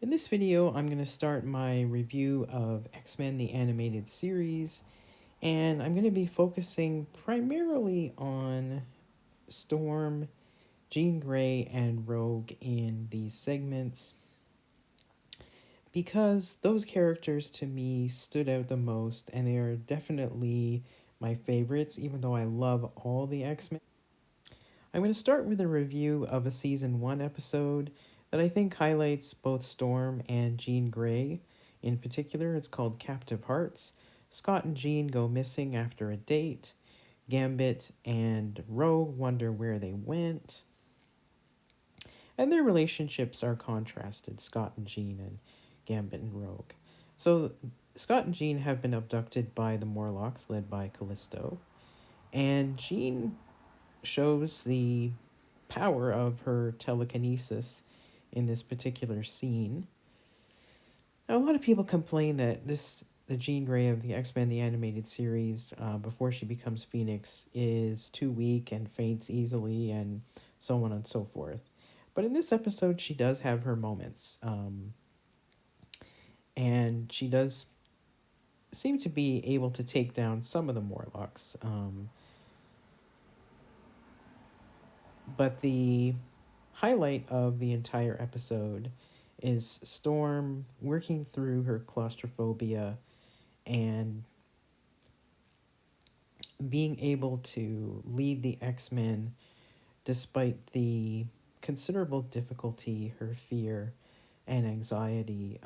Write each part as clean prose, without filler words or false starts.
In this video, I'm going to start my review of X-Men the Animated Series, and I'm going to be focusing primarily on Storm, Jean Grey, and Rogue in these segments because those characters to me stood out the most, and they are definitely my favorites, even though I love all the X-Men. I'm going to start with a review of a season 1 episode that I think highlights both Storm and Jean Grey. In particular, it's called Captive Hearts. Scott and Jean go missing after a date. Gambit and Rogue wonder where they went. And their relationships are contrasted, Scott and Jean and Gambit and Rogue. So, Scott and Jean have been abducted by the Morlocks, led by Callisto. And Jean shows the power of her telekinesis in this particular scene. Now, a lot of people complain that the Jean Grey of the X-Men the Animated Series, before she becomes Phoenix, is too weak and faints easily, and so on and so forth. But in this episode, she does have her moments, and she does seem to be able to take down some of the Morlocks. But the highlight of the entire episode is Storm working through her claustrophobia and being able to lead the X-Men despite the considerable difficulty her fear and anxiety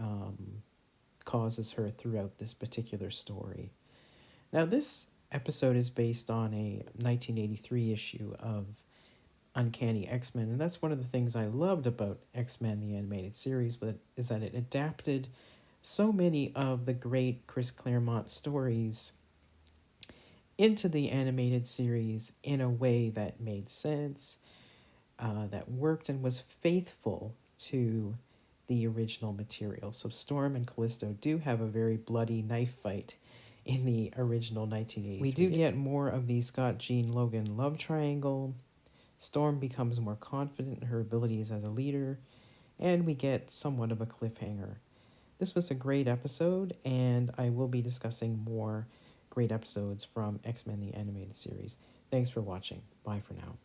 causes her throughout this particular story. Now, this episode is based on a 1983 issue of Uncanny X-Men, and that's one of the things I loved about X-Men the Animated Series, but is that it adapted so many of the great Chris Claremont stories into the animated series in a way that made sense, that worked, and was faithful to the original material. So Storm and Callisto do have a very bloody knife fight in the original 1983. We do get more of the Scott Jean Logan love triangle. Storm becomes more confident in her abilities as a leader, and we get somewhat of a cliffhanger. This was a great episode, and I will be discussing more great episodes from X-Men the Animated Series. Thanks for watching. Bye for now.